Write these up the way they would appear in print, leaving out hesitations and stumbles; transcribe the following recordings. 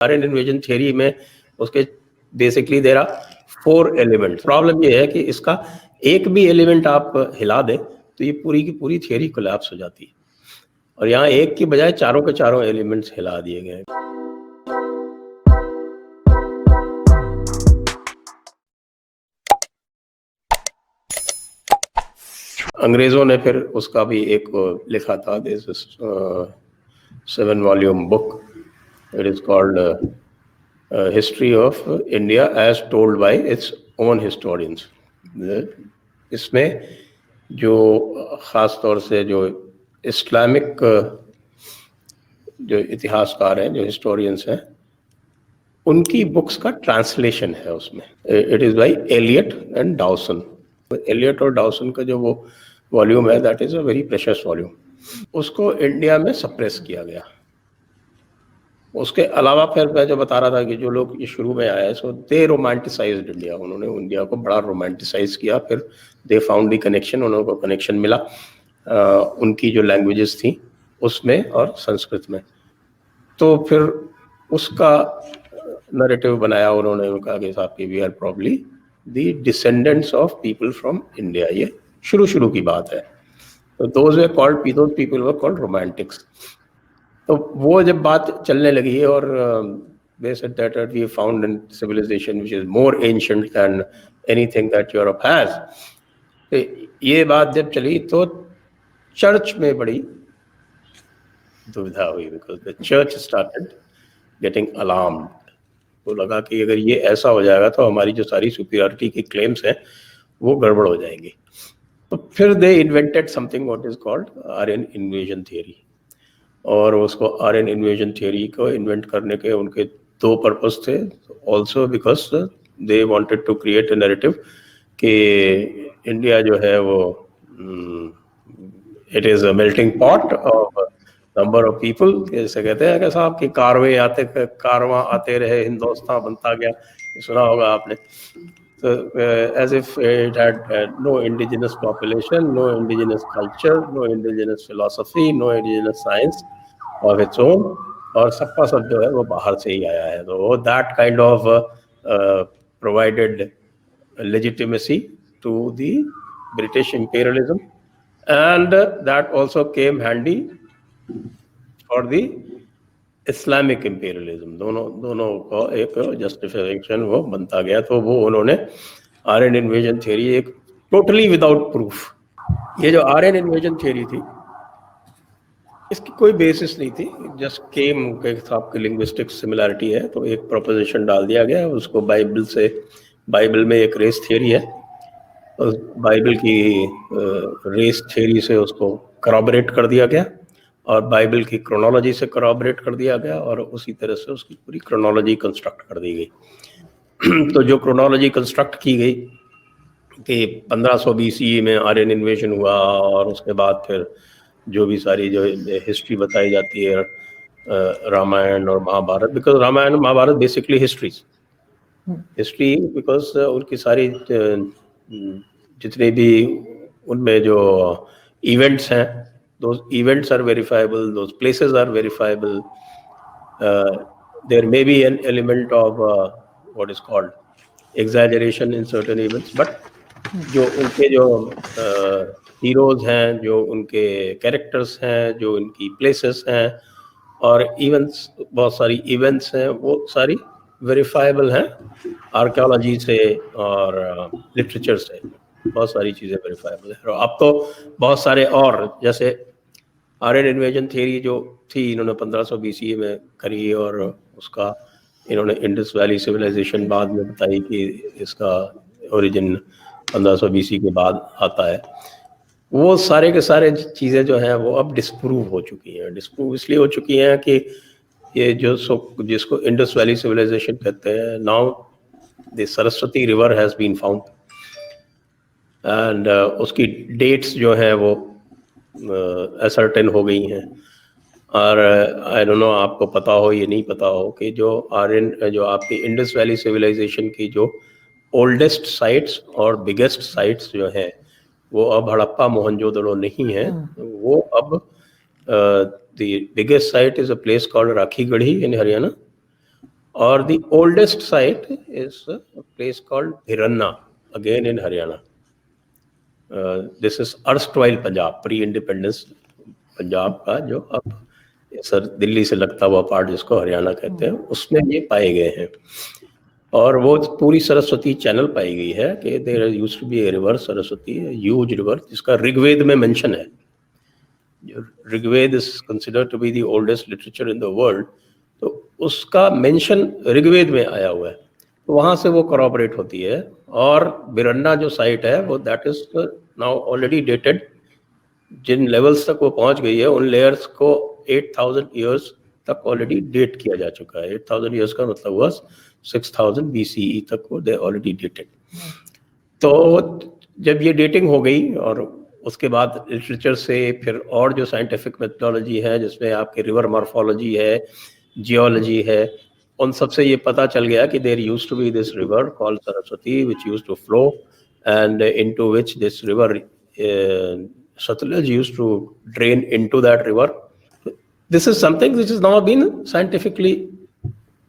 Aryan invasion theory में उसके basically there are 4 elements. Problem ये है कि इसका एक भी एलिमेंट आप हिला दें तो ये पूरी की पूरी थियरी कोलैप्स हो जाती है, और यहाँ एक की बजाय चारों के चारों एलिमेंट्स हिला दिए गए। अंग्रेजों ने फिर उसका भी एक लिखा था, this 7 volume book, it is called history of India as told by its own historians. इसमें जो ख़ास तौर से जो इस्लामिक जो इतिहासकार हैं, जो हिस्टोरियंस हैं, उनकी बुक्स का ट्रांसलेशन है उसमें। It is by Elliot and Dowson. Elliot और डाउसन का जो वो वॉल्यूम है, that is a very precious volume. उसको इंडिया में सप्रेस किया गया। उसके अलावा फिर मैं जो बता रहा था कि जो लोग ये शुरू में आए, सो दे रोमांटिसाइज्ड इंडिया। उन्होंने इंडिया को बड़ा रोमांटिसाइज किया। फिर दे फाउंड द कनेक्शन, उनको कनेक्शन मिला उनकी जो लैंग्वेजेस थी उसमें और संस्कृत में। तो फिर उसका नैरेटिव बनाया उन्होंने, कहा कि साहब कि we are probably the descendants of people from India. ये शुरू की बात है। तो those people were called romantics. तो वो जब बात चलने लगी और they said that we found a civilization which is more ancient than anything that Europe has. तो ये बात जब चली तो चर्च में बड़ी दुविधा हुई, because the church started getting alarmed. तो लगा कि अगर ये ऐसा हो जाएगा तो हमारी जो सारी सुपीरियरिटी की क्लेम्स हैं वो गड़बड़ हो जाएंगी। तो फिर they invented something what is called Aryan invasion theory। और उसको आर्यन इन्वेजन थियरी को इन्वेंट करने के उनके 2 पर्पस थे। Also because they wanted to create a narrative कि इंडिया जो है वो it is a melting pot of number of people. जैसे कहते हैं कि साहब कि कारवां आते रहे, हिंदुस्तान बनता गया, ये सुना होगा आपने। So as if it had no indigenous population, no indigenous culture, no indigenous philosophy, no indigenous science of its own, और सबका सब जो है वो बाहर से ही आया है। तो that kind of provided legitimacy to the British imperialism, and that also came handy for the Islamic imperialism. दोनों का एक जस्टिफिकेशन वो बनता गया। तो वो उन्होंने आर्यन इन्वेजन थियरी, एक टोटली विदाउट प्रूफ। ये जो आर्यन इन्वेजन थियरी थी इसकी कोई बेसिस नहीं थी, जस्ट केम के आपकी लिंग्विस्टिक सिमिलैरिटी है तो एक प्रोपोजिशन डाल दिया गया। उसको बाइबल में एक रेस थियरी है, उस बाइबल की रेस थियरी से उसको करॉबरेट कर दिया गया और बाइबल की क्रोनोलॉजी से करॉबरेट कर दिया गया, और उसी तरह से उसकी पूरी क्रोनोलॉजी कंस्ट्रक्ट कर दी गई। तो जो क्रोनोलॉजी कंस्ट्रक्ट की गई कि 1500 BCE में आर्यन इन्वेजन हुआ, और उसके बाद फिर जो भी सारी जो हिस्ट्री बताई जाती है रामायण और महाभारत, बिकॉज रामायण और महाभारत बेसिकली हिस्ट्री, बिकॉज उनकी सारी जितने भी उनमें जो इवेंट्स हैं, those events are verifiable, those places are verifiable. There may be an element of what is called exaggeration in certain events, but जो उनके जो heroes हैं, जो उनके characters हैं, जो उनकी places हैं, और events, बहुत सारी events हैं, वो सारी verifiable हैं archaeology से और literature से। बहुत सारी चीज़ें verifiable है। और अब तो बहुत सारे, और जैसे आर्यन इन्वेजन थियरी जो थी इन्होंने 1500 BCE में करी, और उसका इन्होंने इंडस वैली सिविलाइजेशन बाद में बताई कि इसका ओरिजिन 1500 BC के बाद आता है। वो सारे के सारे चीज़ें जो हैं वो अब डिस्प्रूव हो चुकी हैं। डिस्प्रूव इसलिए हो चुकी हैं कि ये जो जिसको इंडस वैली सिविलाइजेशन कहते हैं, now the Saraswati river has been found, and उसकी डेट्स जो हैं वो असर्टेन हो गई हैं। और आई डोंट नो आपको पता हो ये नहीं पता हो कि जो आपकी इंडस वैली सिविलाइजेशन की जो ओल्डेस्ट साइट्स और बिगेस्ट साइट्स जो हैं वो अब हड़प्पा मोहनजोदड़ो नहीं है। वो अब the biggest site is a place called Rakhigarhi in Haryana, और the oldest site is a place called Bhirrana, again in Haryana. This is erstwhile Punjab, pre independence Punjab का जो अब सर दिल्ली से लगता हुआ पार्ट जिसको हरियाणा कहते हैं, उसमें ये पाए गए हैं. और वो पूरी सरस्वती चैनल पाई गई है कि there used to be a river Saraswati, huge river, जिसका ऋग्वेद में मेंशन है. Rigveda is considered to be the oldest literature in the world, तो उसका मेंशन ऋग्वेद में आया हुआ है, तो वहाँ से वो कॉरपोरेट होती है. और बिरन्ना जो साइट है वो that is now already dated. जिन लेवल्स तक वो पहुंच गई है उन लेयर्स को 8000 ईयर्स तक ऑलरेडी डेट किया जा चुका है. 8000 ईयर्स का मतलब हुआ 6000 BCE तक वो दे ऑलरेडी डेटेड. तो जब ये डेटिंग हो गई और उसके बाद लिटरेचर से फिर और जो साइंटिफिक मेथोडोलॉजी है जिसमें आपके रिवर मॉर्फोलॉजी है, जियोलॉजी है, उन सब से ये पता चल गया कि there used to be this river called Saraswati which used to flow and into which this river Satluj used to drain into that river. This is something which has now been scientifically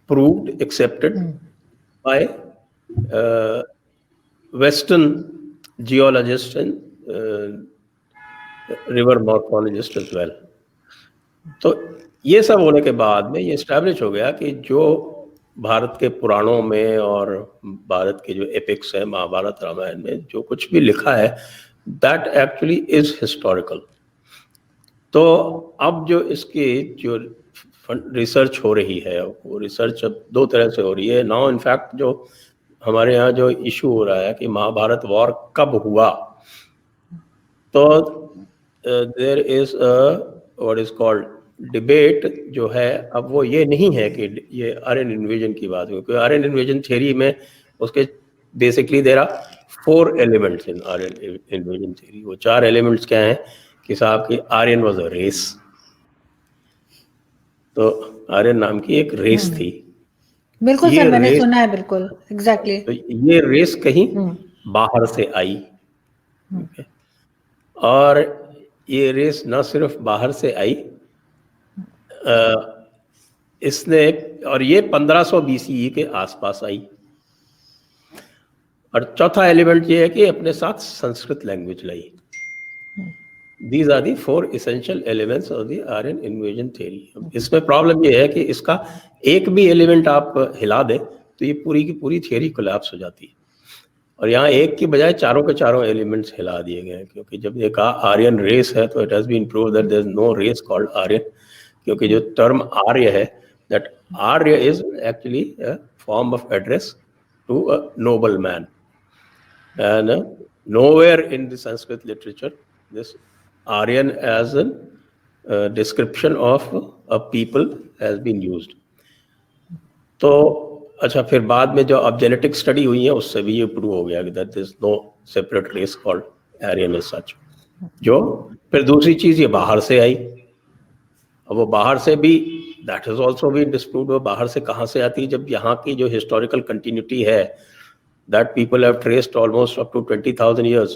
proved, accepted by Western geologists and river morphologists as well. तो ये सब होने के बाद में ये establish हो गया कि जो भारत के पुराणों में और भारत के जो एपिक्स है, महाभारत रामायण में जो कुछ भी लिखा है, that actually is historical. तो अब जो इसकी जो रिसर्च हो रही है वो रिसर्च अब दो तरह से हो रही है. नाउ इनफैक्ट जो हमारे यहाँ जो इशू हो रहा है कि महाभारत वॉर कब हुआ, तो there is what is called debate जो है. अब वो ये नहीं है कि ये आर्यन इन्वेजन की बात हो, क्योंकि आर्यन इन्वेजन थ्योरी में उसके basically there are 4 elements in Aryan invasion theory. वो 4 एलिमेंट्स क्या हैं कि साहब की आर्यन वाज अ रेस. तो आर्यन नाम की एक रेस थी. बिल्कुल सर, मैंने सुना है. बिल्कुल एग्जैक्टली. तो ये रेस कहीं बाहर से आई. और ये रेस न सिर्फ बाहर से आई, इसने, और ये 1500 BCE के आसपास आई. और चौथा एलिमेंट ये है कि अपने साथ संस्कृत लैंग्वेज लाई. These are the 4 essential elements of the Aryan invasion theory. इसमें प्रॉब्लम ये है कि इसका एक भी एलिमेंट आप हिला दे तो ये पूरी की पूरी थ्योरी कोलैप्स हो जाती है. और यहाँ एक की बजाय चारों के चारों एलिमेंट्स हिला दिए गए हैं, क्योंकि जब ये कहा आर्यन रेस है तो it has been proved that there is no race called Aryan. क्योंकि जो टर्म आर्य है, that Arya is actually a form of address to a noble man. And nowhere in the Sanskrit literature this Aryan as a description of a people has been used. तो अच्छा, फिर बाद में जो अब जेनेटिक स्टडी हुई है उससे भी ये प्रूव हो गया कि that there is no separate race called Aryan as such. जो फिर दूसरी चीज ये बाहर से आई. अब वो बाहर से भी that is also been disproved. वो बाहर से कहाँ से आती है, जब यहाँ की जो हिस्टोरिकल कंटिन्यूटी है that people have traced almost up to 20,000 years.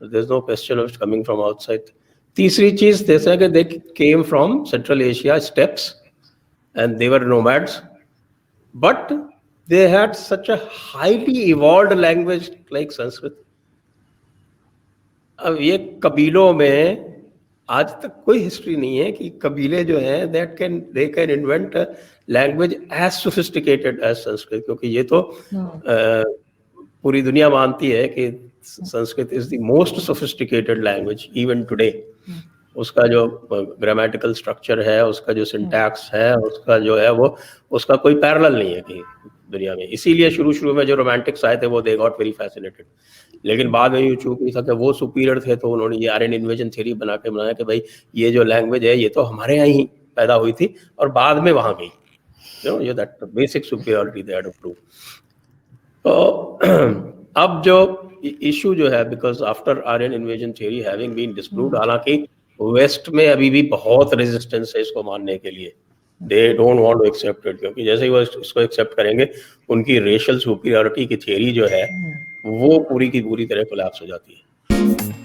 So there's no question of it coming from outside. तीसरी चीज they say that they came from Central Asia steppes and they were nomads, but they had such a highly evolved language like Sanskrit. अब ये कबीलों में आज तक कोई history नहीं है कि कबीले जो हैं they can invent a language as sophisticated as Sanskrit. क्योंकि ये तो पूरी दुनिया मानती है कि Sanskrit is the most sophisticated language even today. उसका जो ग्रामेटिकल स्ट्रक्चर है, उसका जो सिंटैक्स है, उसका जो है वो उसका कोई पैरेलल नहीं है कहीं दुनिया में. इसीलिए शुरू में जो रोमांटिक्स आए थे वो दे गॉट वेरी फैसिनेटेड. लेकिन बाद में ये चूंकि था कि वो सुपीरियर थे तो उन्होंने ये आर्यन इन्वेजन थ्योरी बना के बनाया कि भाई ये जो लैंग्वेज है ये तो हमारे यहाँ ही पैदा हुई थी और बाद में वहाँ गई. ये that basic superiority they had to prove. तो अब जो इशू जो है, because after Aryan invasion theory having been disproved, हालांकि वेस्ट में अभी भी बहुत रेजिस्टेंस है इसको मानने के लिए. They don't want to accept it, क्योंकि जैसे ही वो इसको एक्सेप्ट करेंगे उनकी रेशियल सुपीरियरिटी की थ्योरी जो है वो पूरी की पूरी तरह कोलैप्स हो जाती है.